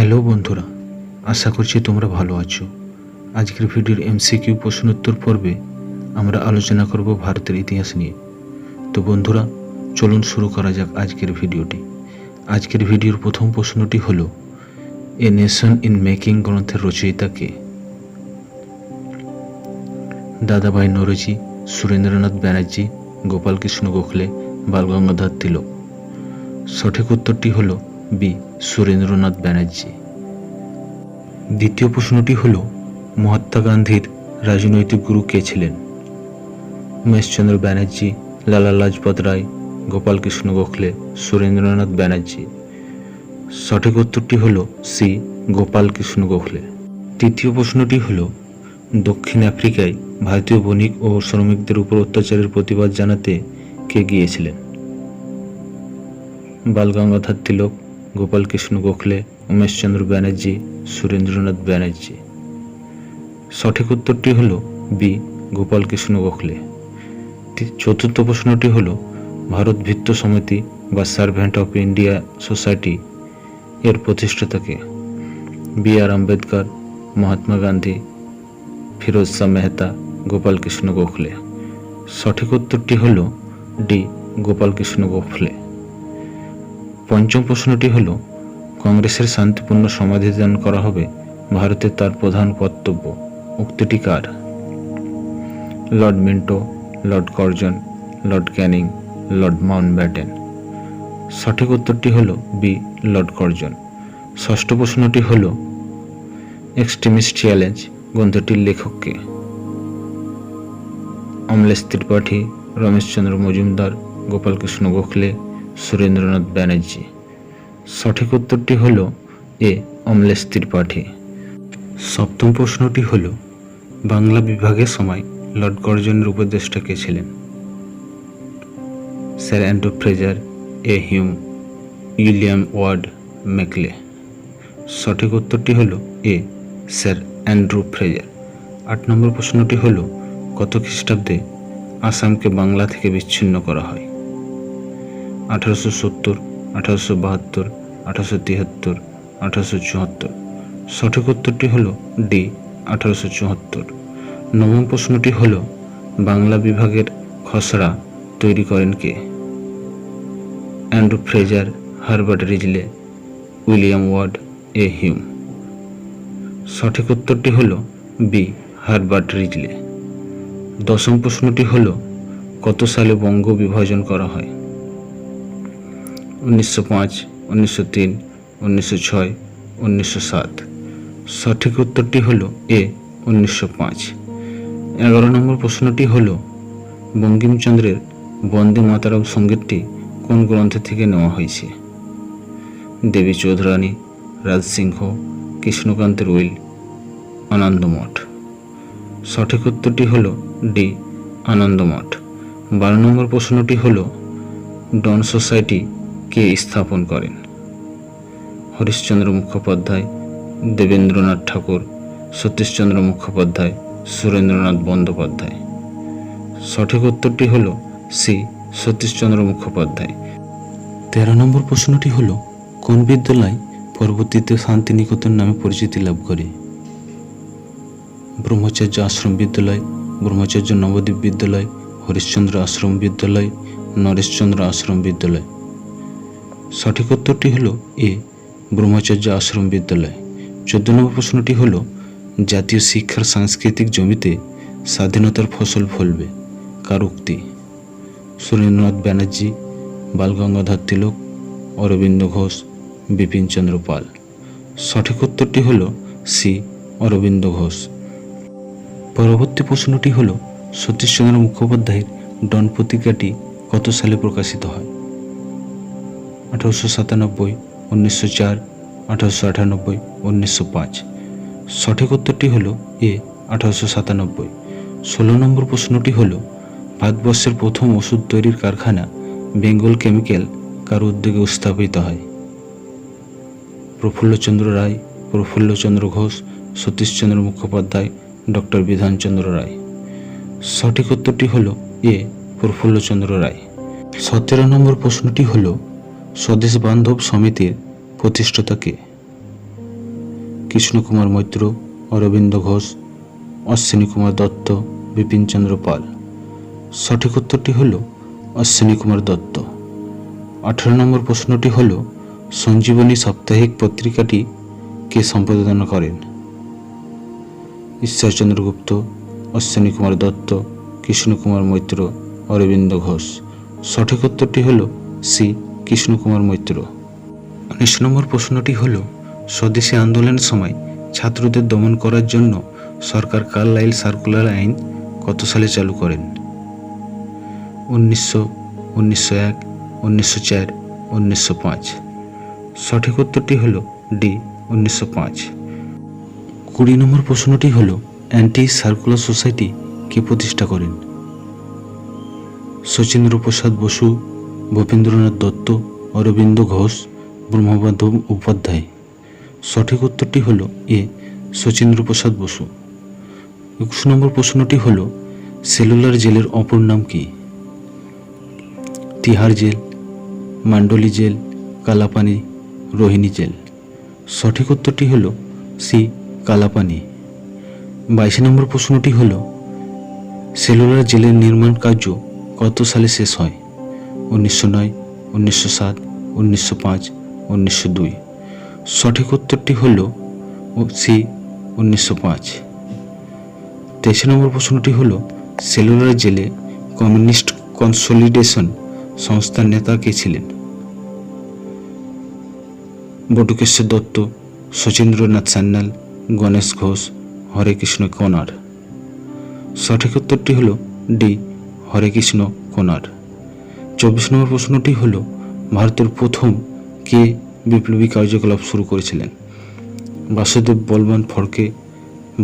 Hello বন্ধুরা, আশা করছি তোমরা ভালো আছো। আজকের ভিডিওর এমসিকিউ প্রশ্নোত্তর পর্বে আমরা আলোচনা করব ভারতের ইতিহাস নিয়ে। তো বন্ধুরা, চলুন শুরু করা যাক আজকের ভিডিওটি। আজকের ভিডিওর প্রথম প্রশ্নটি হলো, এ নেশন ইন মেকিং গ্রন্থের রচয়িতা কে? দাদাভাই নৌরোজি, সুরেন্দ্রনাথ ব্যানার্জি, গোপালকৃষ্ণ গোখলে, বালগঙ্গাধর তিলক। সঠিক উত্তরটি হলো বি, সুরেন্দ্রনাথ ব্যানার্জি। দ্বিতীয় প্রশ্নটি হল, মহাত্মা গান্ধীর রাজনৈতিক গুরু কে ছিলেন? উমেশচন্দ্র ব্যানার্জি, লালা লাজপত রায়, গোপালকৃষ্ণ গোখলে, সুরেন্দ্রনাথ ব্যানার্জি। সঠিক উত্তরটি হল সি, গোপালকৃষ্ণ গোখলে। তৃতীয় প্রশ্নটি হল, দক্ষিণ আফ্রিকায় ভারতীয় বণিক ও শ্রমিকদের উপর অত্যাচারের প্রতিবাদ জানাতে কে গিয়েছিলেন? বালগঙ্গাধর তিলক, গোপালকৃষ্ণ গোখলে, উমেশচন্দ্র ব্যানার্জি, সুরেন্দ্রনাথ ব্যানার্জি। সঠিক উত্তরটি হল বি, গোপালকৃষ্ণ গোখলে। চতুর্থ প্রশ্নটি হল, ভারত ভিত্ত সমিতি বা সার্ভেন্ট অফ ইন্ডিয়া সোসাইটি এর প্রতিষ্ঠাতা কে? বি আর আম্বেদকর, মহাত্মা গান্ধী, ফিরোজ শাহ মেহতা, গোপালকৃষ্ণ গোখলে। সঠিক উত্তরটি হল ডি, গোপালকৃষ্ণ গোখলে। পঞ্চম প্রশ্নটি হল, কংগ্রেসের শান্তিপূর্ণ সমাধান করা হবে ভারতে তার প্রধান কর্তব্য। উক্তিটি কার? Lord Minto, Lord Curzon, Lord Canning, Lord Mountbatten. সঠিক উত্তরটি হল বি, লর্ড কার্জন। ষষ্ঠ প্রশ্নটি হল, এক্সট্রিমিস্ট চ্যালেঞ্জ গ্রন্থটির লেখক কে? অমলেশ ত্রিপাঠী, রমেশচন্দ্র মজুমদার, গোপালকৃষ্ণ গোখলে, সুরেন্দ্রনাথ ব্যানার্জি। সঠিক উত্তরটি হল এ, অমলেশ ত্রিপাঠী। সপ্তম প্রশ্নটি হল, বাংলা বিভাগের সময় লর্ড কার্জনের উপদেষ্টা কে ছিলেন? স্যার অ্যান্ড্রু ফ্রেজার, এ হিউম, উইলিয়াম ওয়ার্ড মেকলে। সঠিক উত্তরটি হল এ, স্যার অ্যান্ড্রু ফ্রেজার। 8 নম্বর প্রশ্নটি হল, কত খ্রিস্টাব্দে আসামকে বাংলা থেকে বিচ্ছিন্ন করা হয়? 1870, 1872, 1873, 1874। সঠিক উত্তরটি হল ডি, 1874। নবম প্রশ্নটি হল, বাংলা বিভাগের খসড়া তৈরি করেন কে? Andrew Fraser, Herbert Risley, William Ward, A Hume. সঠিক উত্তরটি হল বি, হারবার্ট রিজলে। দশম প্রশ্নটি হল, কত সালে বঙ্গ বিভাজন করা হয়? 1905, 1903, 1906, 1907। সঠিক উত্তরটি হল এ, 1905। 11 নম্বর প্রশ্নটি হল, বঙ্কিমচন্দ্রের বন্দে মাতরম সঙ্গীতটি কোন গ্রন্থ থেকে নেওয়া হয়েছে? দেবী চৌধুরানী, রাজসিংহ, কৃষ্ণকান্তের উইল, আনন্দমঠ। সঠিক উত্তরটি হল ডি, আনন্দমঠ। 12 নম্বর প্রশ্নটি হল, ডন সোসাইটি কে স্থাপন করেন? হরিশচন্দ্র মুখোপাধ্যায়, দেবেন্দ্রনাথ ঠাকুর, সতীশচন্দ্র মুখোপাধ্যায়, সুরেন্দ্রনাথ বন্দ্যোপাধ্যায়। সঠিক উত্তরটি হল সি, সতীশচন্দ্র মুখোপাধ্যায়। 13 নম্বর প্রশ্নটি হল, কোন বিদ্যালয় পরবর্তীতে শান্তিনিকেতন নামে পরিচিতি লাভ করে? ব্রহ্মচর্য আশ্রম বিদ্যালয়, ব্রহ্মচর্য নবদ্বীপ বিদ্যালয়, হরিশ্চন্দ্র আশ্রম বিদ্যালয়, নরেশচন্দ্র আশ্রম বিদ্যালয়। সঠিক উত্তরটি হল এ, ব্রহ্মচর্য আশ্রম বিদ্যালয়। 14 নম্বর প্রশ্নটি হল, জাতীয় শিক্ষার সাংস্কৃতিক জমিতে স্বাধীনতার ফসল ফলবে, কার উক্তি? সুরেন্দ্রনাথ ব্যানার্জি, বালগঙ্গাধর তিলক, অরবিন্দ ঘোষ, বিপিনচন্দ্র পাল। সঠিক উত্তরটি হল সি, অরবিন্দ ঘোষ। পরবর্তী প্রশ্নটি হল, সতীশচন্দ্র মুখোপাধ্যায়ের ডন পত্রিকাটি কত সালে প্রকাশিত হয়? 1897, 1904, 1898, 1905। সঠিক উত্তরটি হল এ, 1897। 16 নম্বর প্রশ্নটি হল, ভারতবর্ষের প্রথম ওষুধ তৈরির কারখানা বেঙ্গল কেমিক্যাল কার উদ্যোগে স্থাপিত হয়? প্রফুল্লচন্দ্র রায়, প্রফুল্লচন্দ্র ঘোষ, সতীশচন্দ্র মুখোপাধ্যায়, ডক্টর বিধানচন্দ্র রায়। সঠিক উত্তরটি হল এ, প্রফুল্লচন্দ্র রায়। 17 নম্বর প্রশ্নটি হল, স্বদেশ বান্ধব সমিতির প্রতিষ্ঠাতা কে? কৃষ্ণকুমার মৈত্র, অরবিন্দ ঘোষ, অশ্বিনী কুমার দত্ত, বিপিনচন্দ্র পাল। সঠিক উত্তরটি হল অশ্বিনী কুমার দত্ত। 18 নম্বর প্রশ্নটি হল সঞ্জীবনী সাপ্তাহিক পত্রিকাটি কে সম্পাদনা করেন? ঈশ্বরচন্দ্র গুপ্ত, অশ্বিনী কুমার দত্ত, কৃষ্ণকুমার মৈত্র, অরবিন্দ ঘোষ। সঠিক উত্তরটি হল সি কৃষ্ণকুমার মৈত্র। 19 নম্বর প্রশ্নটি হল স্বদেশী আন্দোলনের সময় ছাত্রদের দমন করার জন্য সরকার কার্লাইল সার্কুলার আইন কত সালে চালু করেন? 1900, 1901, 1904, 1905। সঠিক উত্তরটি হল ডি 1905। 20 নম্বর প্রশ্নটি হল অ্যান্টি সার্কুলার সোসাইটি কে প্রতিষ্ঠা করেন? শচীন্দ্র প্রসাদ বসু, ভূপেন্দ্রনাথ দত্ত, অরবিন্দ ঘোষ, ব্রহ্মবন্ধু উপাধ্যায়। সঠিক উত্তরটি হল এ শচীন্দ্র প্রসাদ বসু। 21 নম্বর প্রশ্নটি হল সেলুলার জেলের অপর নাম কি? Tihar jail, Mandoli jail, Kalapani, Rohini jail. সঠিক উত্তরটি হল সি কালাপানি। 22 নম্বর প্রশ্নটি হল সেলুলার জেলের নির্মাণ কার্য কত সালে শেষ হয়? 1909, 1907, 1905, 1902। সঠিক উত্তরটি হল সি 1905। 23 নম্বর প্রশ্নটি হল সেলুলার জেলে কমিউনিস্ট কনসলিডেশন সংস্থার নেতা কে ছিলেন? বটুকেশ্বর দত্ত, শচীন্দ্রনাথ সান্যাল, গণেশ ঘোষ, হরেকৃষ্ণ কোনার। সঠিক উত্তরটি হল ডি হরেকৃষ্ণ কোনার। 24 নম্বর প্রশ্নটি হল ভারতের প্রথম কে বিপ্লবী কার্যকলাপ শুরু করেছিলেন? বাসুদেব বলবন্ত ফড়কে,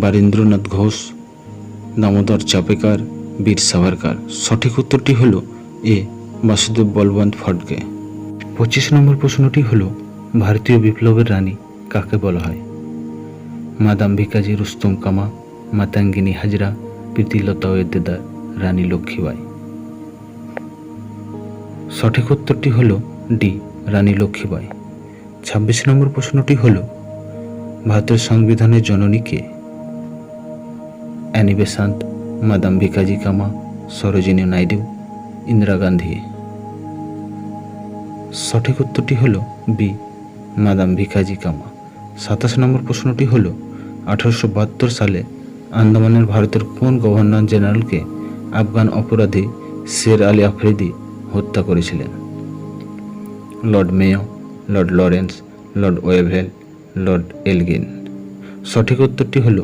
বারীন্দ্রনাথ ঘোষ, দামোদর চাপেকার, বীর সাভারকার। সঠিক উত্তরটি হল এ বাসুদেব বলবন্ত ফড়কে। 25 নম্বর প্রশ্নটি হল ভারতীয় বিপ্লবের রানী কাকে বলা হয়? মাদাম ভিকাজি রুস্তম কামা, মাতাঙ্গিনী হাজরা, প্রীতিলতা ওয়েদেদার, রানী লক্ষ্মীবাই। সঠিক উত্তরটি হল ডি রানী লক্ষ্মীবাই। 26 নম্বর প্রশ্নটি হল ভারতের সংবিধানের জননী কে? অ্যানি বেসান্ত, মাদাম ভিকাজি কামা, সরোজিনী নাইডু, ইন্দিরা গান্ধী। সঠিক উত্তরটি হল বি মাদাম ভিকাজি কামা। 27 নম্বর প্রশ্নটি হল 1872 সালে আন্দামানের ভারতের কোন গভর্নর জেনারেলকে আফগান অপরাধী শের আলী আফ্রিদি হত্যা করেছিলেন? Lord Mayo, Lord Lawrence, Lord Wavell, Lord Elgin. সঠিক উত্তরটি হল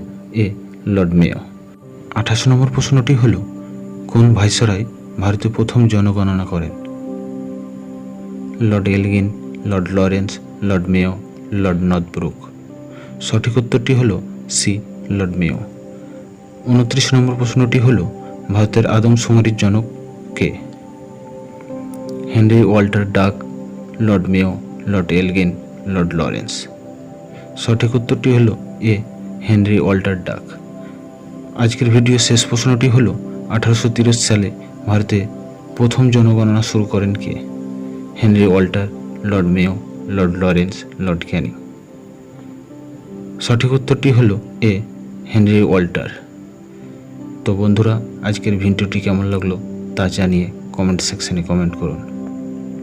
এ লর্ড মেয়ো। 28 নম্বর প্রশ্নটি হল কোন ভাইসরয় ভারতে প্রথম জনগণনা করেন? Lord Elgin, Lord Lawrence, Lord Mayo, Lord Northbrook. সঠিক উত্তরটি হল সি লর্ড মেয়ো। 29 নম্বর প্রশ্নটি হল ভারতের আদমশুমারির জনক কে? হেনরি ওয়াল্টার ডাক, Lord Mayo, Lord Elgin, Lord Lawrence. সঠিক উত্তরটি হল এ হেনরি ওয়াল্টার ডাক। আজকের ভিডিও শেষ প্রশ্নটি হল 1830 সালে ভারতে প্রথম জনগণনা শুরু করেন কে? Henry Walter, Lord Mayo, Lord Lawrence, Lord Canning. সঠিক উত্তরটি হল এ হেনরি ওয়াল্টার। তো বন্ধুরা, আজকের ভিডিওটি কেমন লাগলো তা জানিয়ে কমেন্ট সেকশনে কমেন্ট করুন।